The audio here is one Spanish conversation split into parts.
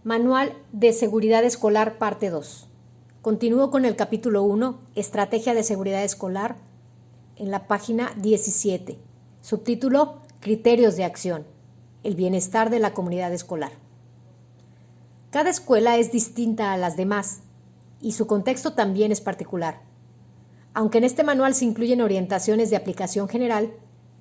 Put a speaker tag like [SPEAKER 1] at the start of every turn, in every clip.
[SPEAKER 1] Manual de Seguridad Escolar, parte 2. Continúo con el capítulo 1, Estrategia de Seguridad Escolar, en la página 17. Subtítulo, Criterios de acción. El bienestar de la comunidad escolar. Cada escuela es distinta a las demás y su contexto también es particular. Aunque en este manual se incluyen orientaciones de aplicación general,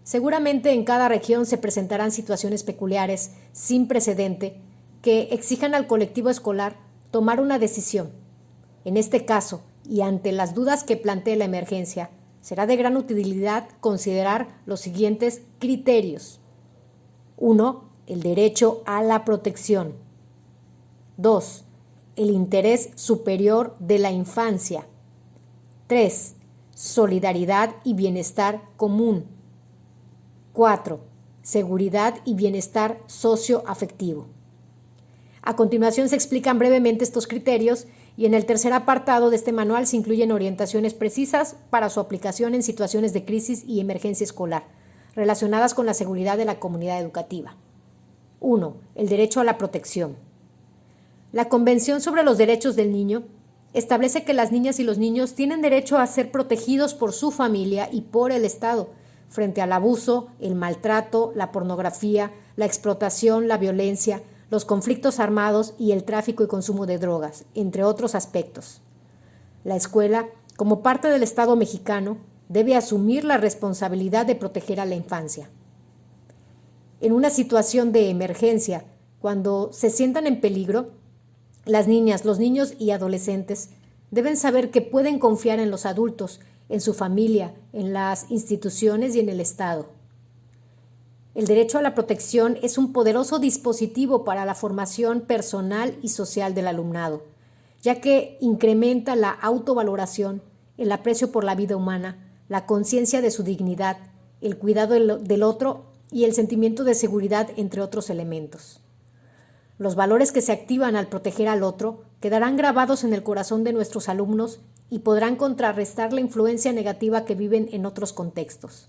[SPEAKER 1] seguramente en cada región se presentarán situaciones peculiares, sin precedente, que exijan al colectivo escolar tomar una decisión. En este caso, y ante las dudas que plantee la emergencia, será de gran utilidad considerar los siguientes criterios. 1. El derecho a la protección. 2. El interés superior de la infancia. 3. Solidaridad y bienestar común. 4. Seguridad y bienestar socioafectivo. A continuación se explican brevemente estos criterios y en el tercer apartado de este manual se incluyen orientaciones precisas para su aplicación en situaciones de crisis y emergencia escolar, relacionadas con la seguridad de la comunidad educativa. 1. El derecho a la protección. La Convención sobre los Derechos del Niño establece que las niñas y los niños tienen derecho a ser protegidos por su familia y por el Estado frente al abuso, el maltrato, la pornografía, la explotación, la violencia, los conflictos armados y el tráfico y consumo de drogas, entre otros aspectos. La escuela, como parte del Estado mexicano, debe asumir la responsabilidad de proteger a la infancia. En una situación de emergencia, cuando se sientan en peligro, las niñas, los niños y adolescentes deben saber que pueden confiar en los adultos, en su familia, en las instituciones y en el Estado. El derecho a la protección es un poderoso dispositivo para la formación personal y social del alumnado, ya que incrementa la autovaloración, el aprecio por la vida humana, la conciencia de su dignidad, el cuidado del otro y el sentimiento de seguridad, entre otros elementos. Los valores que se activan al proteger al otro quedarán grabados en el corazón de nuestros alumnos y podrán contrarrestar la influencia negativa que viven en otros contextos.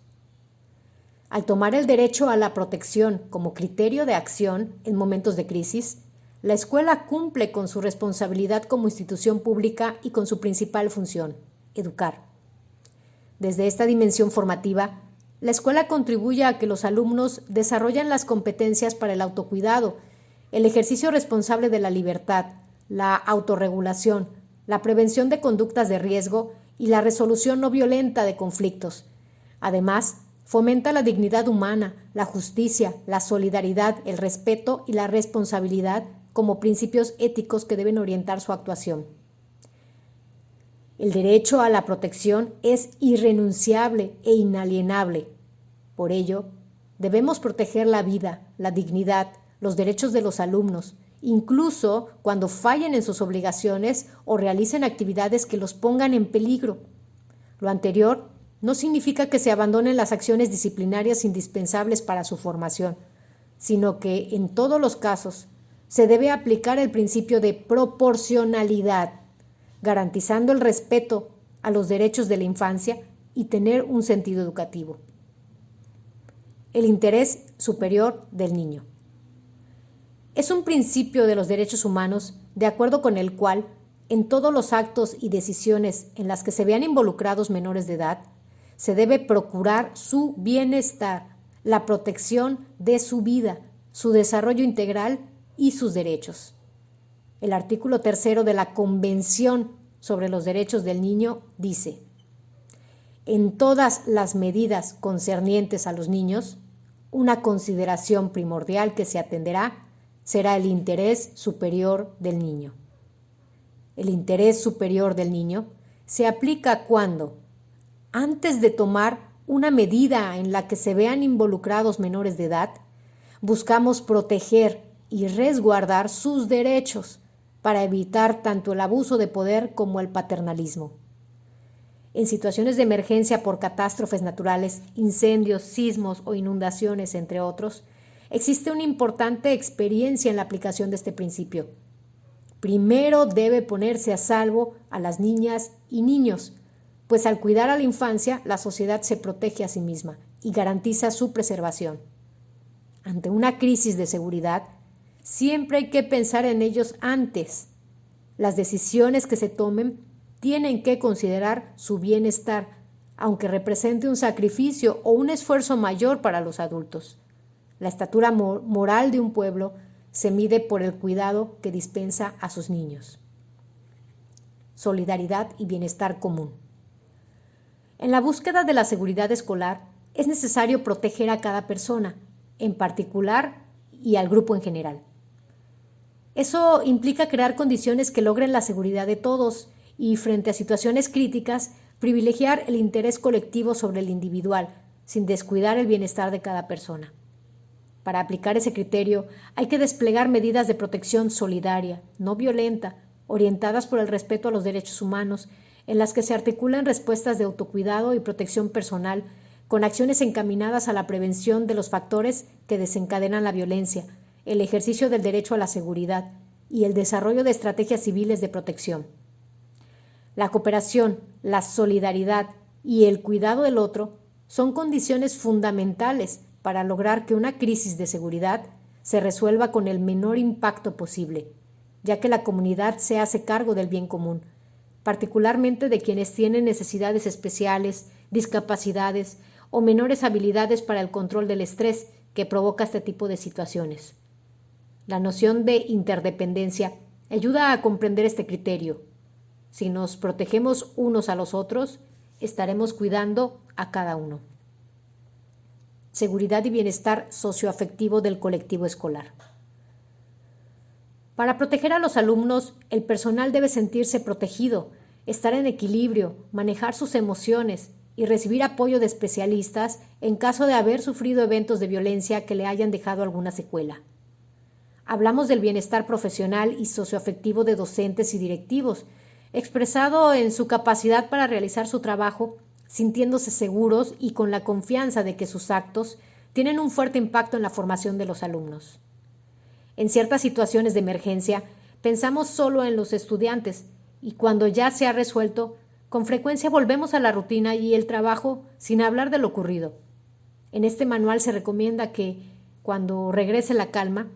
[SPEAKER 1] Al tomar el derecho a la protección como criterio de acción en momentos de crisis, la escuela cumple con su responsabilidad como institución pública y con su principal función, educar. Desde esta dimensión formativa, la escuela contribuye a que los alumnos desarrollen las competencias para el autocuidado, el ejercicio responsable de la libertad, la autorregulación, la prevención de conductas de riesgo y la resolución no violenta de conflictos. Además, fomenta la dignidad humana, la justicia, la solidaridad, el respeto y la responsabilidad como principios éticos que deben orientar su actuación. El derecho a la protección es irrenunciable e inalienable. Por ello, debemos proteger la vida, la dignidad, los derechos de los alumnos, incluso cuando fallen en sus obligaciones o realicen actividades que los pongan en peligro. Lo anterior no significa que se abandonen las acciones disciplinarias indispensables para su formación, sino que en todos los casos se debe aplicar el principio de proporcionalidad, garantizando el respeto a los derechos de la infancia y tener un sentido educativo. El interés superior del niño. Es un principio de los derechos humanos de acuerdo con el cual, en todos los actos y decisiones en las que se vean involucrados menores de edad, se debe procurar su bienestar, la protección de su vida, su desarrollo integral y sus derechos. El artículo 3 de la Convención sobre los Derechos del Niño dice: en todas las medidas concernientes a los niños, una consideración primordial que se atenderá será el interés superior del niño. El interés superior del niño se aplica cuando, antes de tomar una medida en la que se vean involucrados menores de edad, buscamos proteger y resguardar sus derechos para evitar tanto el abuso de poder como el paternalismo. En situaciones de emergencia por catástrofes naturales, incendios, sismos o inundaciones, entre otros, existe una importante experiencia en la aplicación de este principio. Primero debe ponerse a salvo a las niñas y niños, pues al cuidar a la infancia, la sociedad se protege a sí misma y garantiza su preservación. Ante una crisis de seguridad, siempre hay que pensar en ellos antes. Las decisiones que se tomen tienen que considerar su bienestar, aunque represente un sacrificio o un esfuerzo mayor para los adultos. La estatura moral de un pueblo se mide por el cuidado que dispensa a sus niños. Solidaridad y bienestar común. En la búsqueda de la seguridad escolar es necesario proteger a cada persona, en particular, y al grupo en general. Eso implica crear condiciones que logren la seguridad de todos y, frente a situaciones críticas, privilegiar el interés colectivo sobre el individual, sin descuidar el bienestar de cada persona. Para aplicar ese criterio, hay que desplegar medidas de protección solidaria, no violenta, orientadas por el respeto a los derechos humanos, en las que se articulan respuestas de autocuidado y protección personal, con acciones encaminadas a la prevención de los factores que desencadenan la violencia, el ejercicio del derecho a la seguridad y el desarrollo de estrategias civiles de protección. La cooperación, la solidaridad y el cuidado del otro son condiciones fundamentales para lograr que una crisis de seguridad se resuelva con el menor impacto posible, ya que la comunidad se hace cargo del bien común, particularmente de quienes tienen necesidades especiales, discapacidades o menores habilidades para el control del estrés que provoca este tipo de situaciones. La noción de interdependencia ayuda a comprender este criterio. Si nos protegemos unos a los otros, estaremos cuidando a cada uno. Seguridad y bienestar socioafectivo del colectivo escolar. Para proteger a los alumnos, el personal debe sentirse protegido, estar en equilibrio, manejar sus emociones y recibir apoyo de especialistas en caso de haber sufrido eventos de violencia que le hayan dejado alguna secuela. Hablamos del bienestar profesional y socioafectivo de docentes y directivos, expresado en su capacidad para realizar su trabajo, sintiéndose seguros y con la confianza de que sus actos tienen un fuerte impacto en la formación de los alumnos. En ciertas situaciones de emergencia, pensamos solo en los estudiantes y cuando ya se ha resuelto, con frecuencia volvemos a la rutina y el trabajo sin hablar de lo ocurrido. En este manual se recomienda que, cuando regrese la calma,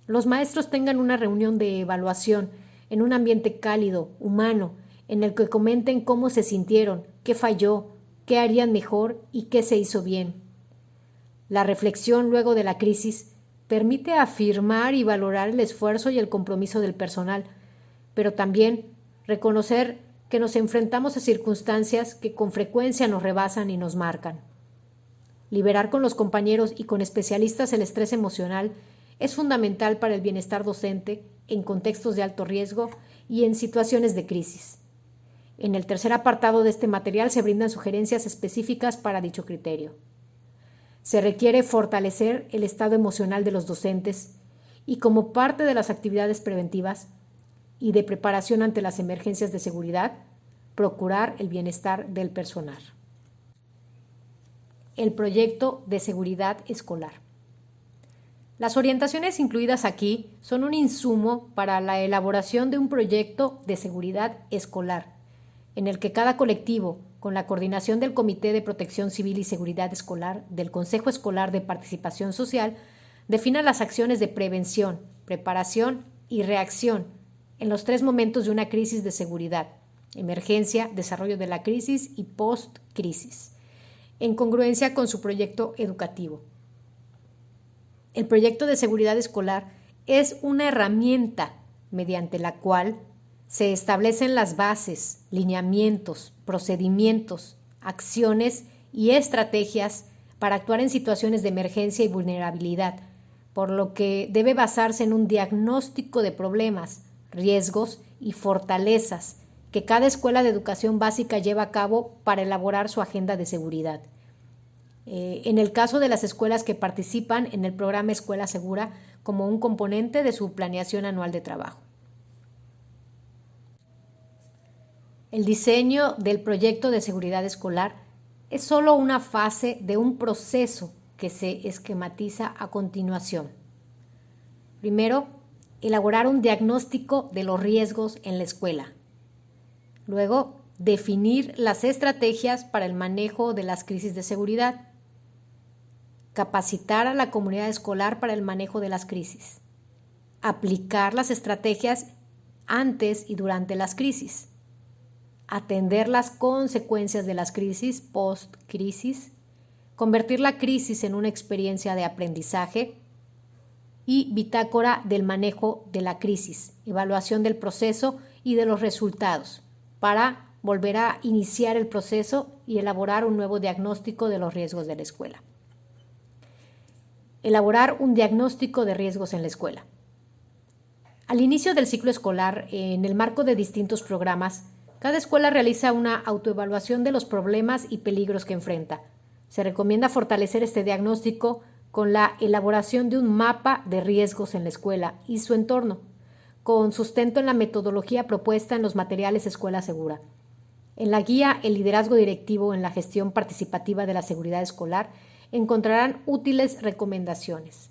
[SPEAKER 1] los maestros tengan una reunión de evaluación en un ambiente cálido, humano, en el que comenten cómo se sintieron, qué falló, qué harían mejor y qué se hizo bien. La reflexión luego de la crisis permite afirmar y valorar el esfuerzo y el compromiso del personal, pero también reconocer que nos enfrentamos a circunstancias que con frecuencia nos rebasan y nos marcan. Liberar con los compañeros y con especialistas el estrés emocional es fundamental para el bienestar docente en contextos de alto riesgo y en situaciones de crisis. En el tercer apartado de este material se brindan sugerencias específicas para dicho criterio. Se requiere fortalecer el estado emocional de los docentes y, como parte de las actividades preventivas y de preparación ante las emergencias de seguridad, procurar el bienestar del personal. El proyecto de seguridad escolar. Las orientaciones incluidas aquí son un insumo para la elaboración de un proyecto de seguridad escolar, en el que cada colectivo, con la coordinación del Comité de Protección Civil y Seguridad Escolar, del Consejo Escolar de Participación Social, defina las acciones de prevención, preparación y reacción en los 3 momentos de una crisis de seguridad: emergencia, desarrollo de la crisis y post-crisis, en congruencia con su proyecto educativo. El proyecto de seguridad escolar es una herramienta mediante la cual se establecen las bases, lineamientos, procedimientos, acciones y estrategias para actuar en situaciones de emergencia y vulnerabilidad, por lo que debe basarse en un diagnóstico de problemas, riesgos y fortalezas que cada escuela de educación básica lleva a cabo para elaborar su agenda de seguridad. En el caso de las escuelas que participan en el programa Escuela Segura como un componente de su planeación anual de trabajo. El diseño del proyecto de seguridad escolar es solo una fase de un proceso que se esquematiza a continuación. Primero, elaborar un diagnóstico de los riesgos en la escuela. Luego, definir las estrategias para el manejo de las crisis de seguridad. Capacitar a la comunidad escolar para el manejo de las crisis. Aplicar las estrategias antes y durante las crisis. Atender las consecuencias de las crisis, post-crisis. Convertir la crisis en una experiencia de aprendizaje. Y bitácora del manejo de la crisis, evaluación del proceso y de los resultados, para volver a iniciar el proceso y elaborar un nuevo diagnóstico de los riesgos de la escuela. Elaborar un diagnóstico de riesgos en la escuela. Al inicio del ciclo escolar, en el marco de distintos programas, cada escuela realiza una autoevaluación de los problemas y peligros que enfrenta. Se recomienda fortalecer este diagnóstico con la elaboración de un mapa de riesgos en la escuela y su entorno, con sustento en la metodología propuesta en los materiales Escuela Segura. En la guía El liderazgo directivo en la gestión participativa de la seguridad escolar encontrarán útiles recomendaciones.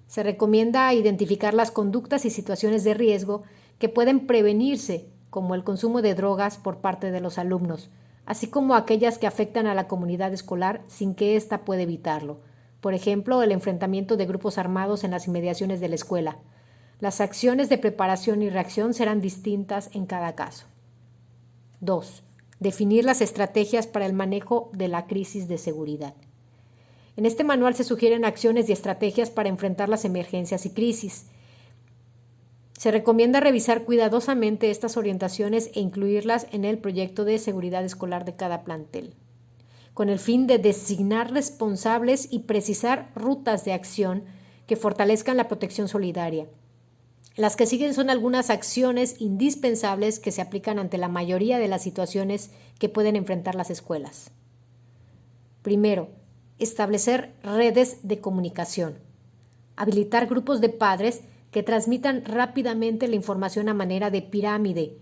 [SPEAKER 1] Se recomienda identificar las conductas y situaciones de riesgo que pueden prevenirse, como el consumo de drogas por parte de los alumnos, así como aquellas que afectan a la comunidad escolar sin que ésta pueda evitarlo. Por ejemplo, el enfrentamiento de grupos armados en las inmediaciones de la escuela. Las acciones de preparación y reacción serán distintas en cada caso. 2. Definir las estrategias para el manejo de la crisis de seguridad. En este manual se sugieren acciones y estrategias para enfrentar las emergencias y crisis. Se recomienda revisar cuidadosamente estas orientaciones e incluirlas en el proyecto de seguridad escolar de cada plantel, con el fin de designar responsables y precisar rutas de acción que fortalezcan la protección solidaria. Las que siguen son algunas acciones indispensables que se aplican ante la mayoría de las situaciones que pueden enfrentar las escuelas. Primero, establecer redes de comunicación. Habilitar grupos de padres que transmitan rápidamente la información a manera de pirámide,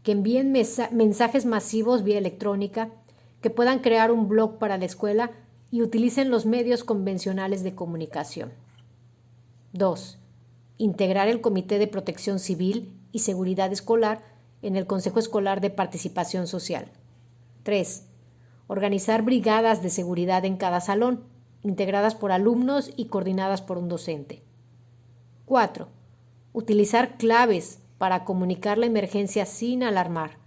[SPEAKER 1] que envíen mensajes masivos vía electrónica, que puedan crear un blog para la escuela y utilicen los medios convencionales de comunicación. 2. Integrar el Comité de Protección Civil y Seguridad Escolar en el Consejo Escolar de Participación Social. 3. Organizar brigadas de seguridad en cada salón, integradas por alumnos y coordinadas por un docente. 4. Utilizar claves para comunicar la emergencia sin alarmar,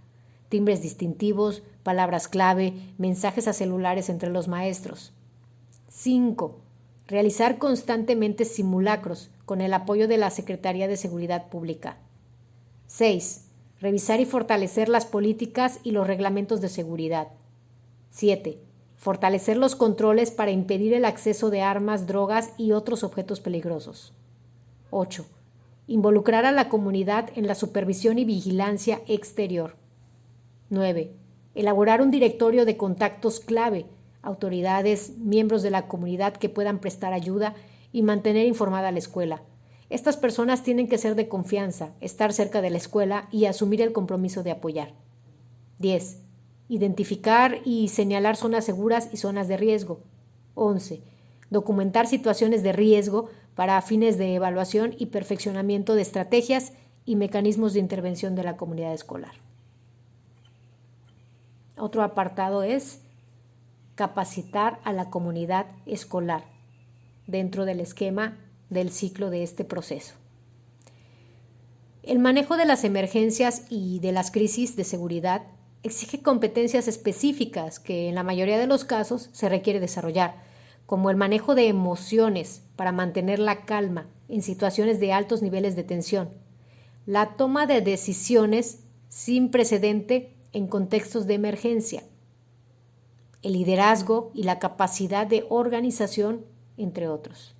[SPEAKER 1] timbres distintivos, palabras clave, mensajes a celulares entre los maestros. 5. Realizar constantemente simulacros con el apoyo de la Secretaría de Seguridad Pública. 6. Revisar y fortalecer las políticas y los reglamentos de seguridad. 7. Fortalecer los controles para impedir el acceso de armas, drogas y otros objetos peligrosos. 8. Involucrar a la comunidad en la supervisión y vigilancia exterior. 9. Elaborar un directorio de contactos clave, autoridades, miembros de la comunidad que puedan prestar ayuda y mantener informada a la escuela. Estas personas tienen que ser de confianza, estar cerca de la escuela y asumir el compromiso de apoyar. 10. Identificar y señalar zonas seguras y zonas de riesgo. 11. Documentar situaciones de riesgo para fines de evaluación y perfeccionamiento de estrategias y mecanismos de intervención de la comunidad escolar. Otro apartado es capacitar a la comunidad escolar dentro del esquema del ciclo de este proceso. El manejo de las emergencias y de las crisis de seguridad exige competencias específicas que en la mayoría de los casos se requiere desarrollar, como el manejo de emociones para mantener la calma en situaciones de altos niveles de tensión, la toma de decisiones sin precedente en contextos de emergencia, el liderazgo y la capacidad de organización, entre otros.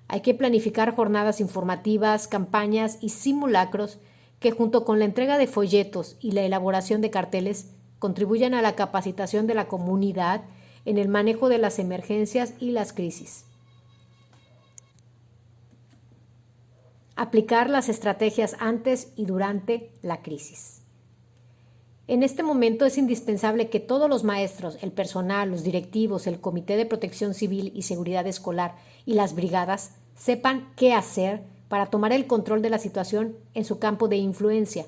[SPEAKER 1] Hay que planificar jornadas informativas, campañas y simulacros que junto con la entrega de folletos y la elaboración de carteles contribuyan a la capacitación de la comunidad en el manejo de las emergencias y las crisis. Aplicar las estrategias antes y durante la crisis. En este momento es indispensable que todos los maestros, el personal, los directivos, el Comité de Protección Civil y Seguridad Escolar y las brigadas sepan qué hacer para tomar el control de la situación en su campo de influencia.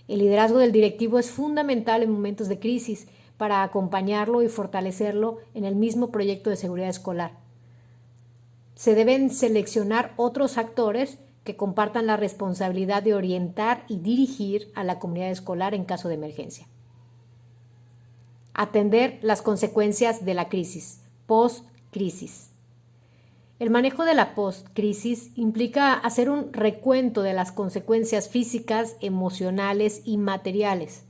[SPEAKER 1] El liderazgo del directivo es fundamental en momentos de crisis para acompañarlo y fortalecerlo en el mismo proyecto de seguridad escolar. Se deben seleccionar otros actores que compartan la responsabilidad de orientar y dirigir a la comunidad escolar en caso de emergencia. Atender las consecuencias de la crisis, post-crisis. El manejo de la post-crisis implica hacer un recuento de las consecuencias físicas, emocionales y materiales.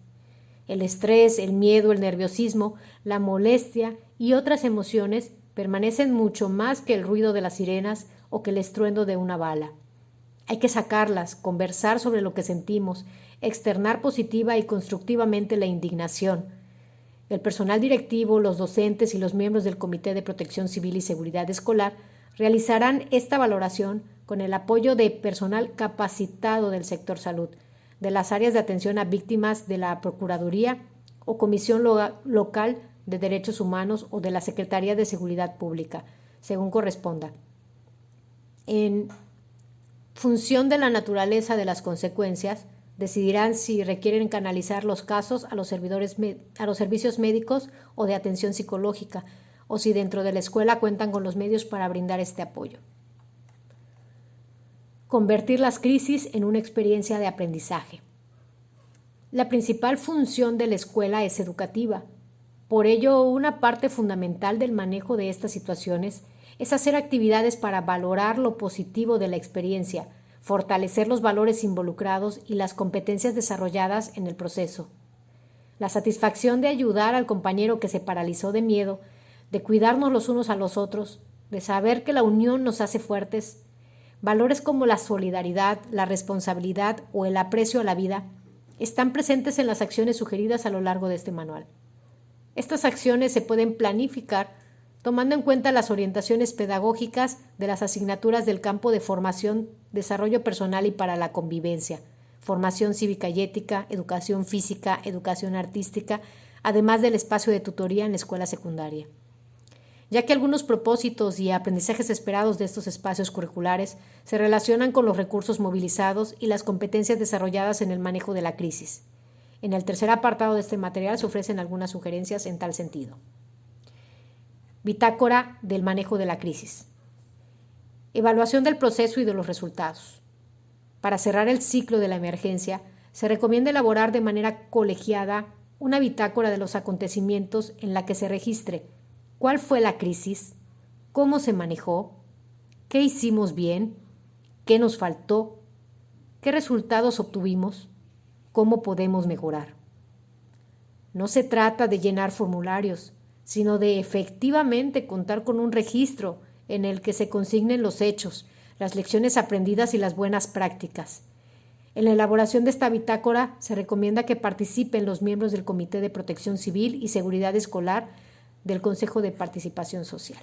[SPEAKER 1] El estrés, el miedo, el nerviosismo, la molestia y otras emociones permanecen mucho más que el ruido de las sirenas o que el estruendo de una bala. Hay que sacarlas, conversar sobre lo que sentimos, externar positiva y constructivamente la indignación. El personal directivo, los docentes y los miembros del Comité de Protección Civil y Seguridad Escolar realizarán esta valoración con el apoyo de personal capacitado del sector salud, de las áreas de atención a víctimas de la Procuraduría o Comisión Local de Derechos Humanos o de la Secretaría de Seguridad Pública, según corresponda. En función de la naturaleza de las consecuencias, decidirán si requieren canalizar los casos a los servicios médicos o de atención psicológica, o si dentro de la escuela cuentan con los medios para brindar este apoyo. Convertir las crisis en una experiencia de aprendizaje. La principal función de la escuela es educativa. Por ello, una parte fundamental del manejo de estas situaciones es hacer actividades para valorar lo positivo de la experiencia, fortalecer los valores involucrados y las competencias desarrolladas en el proceso. La satisfacción de ayudar al compañero que se paralizó de miedo, de cuidarnos los unos a los otros, de saber que la unión nos hace fuertes. Valores como la solidaridad, la responsabilidad o el aprecio a la vida están presentes en las acciones sugeridas a lo largo de este manual. Estas acciones se pueden planificar tomando en cuenta las orientaciones pedagógicas de las asignaturas del campo de formación, desarrollo personal y para la convivencia, formación cívica y ética, educación física, educación artística, además del espacio de tutoría en la escuela secundaria. Ya que algunos propósitos y aprendizajes esperados de estos espacios curriculares se relacionan con los recursos movilizados y las competencias desarrolladas en el manejo de la crisis. En el tercer apartado de este material se ofrecen algunas sugerencias en tal sentido. Bitácora del manejo de la crisis. Evaluación del proceso y de los resultados. Para cerrar el ciclo de la emergencia, se recomienda elaborar de manera colegiada una bitácora de los acontecimientos en la que se registre cuál fue la crisis, cómo se manejó, qué hicimos bien, qué nos faltó, qué resultados obtuvimos, cómo podemos mejorar. No se trata de llenar formularios, sino de efectivamente contar con un registro en el que se consignen los hechos, las lecciones aprendidas y las buenas prácticas. En la elaboración de esta bitácora se recomienda que participen los miembros del Comité de Protección Civil y Seguridad Escolar del Consejo de Participación Social.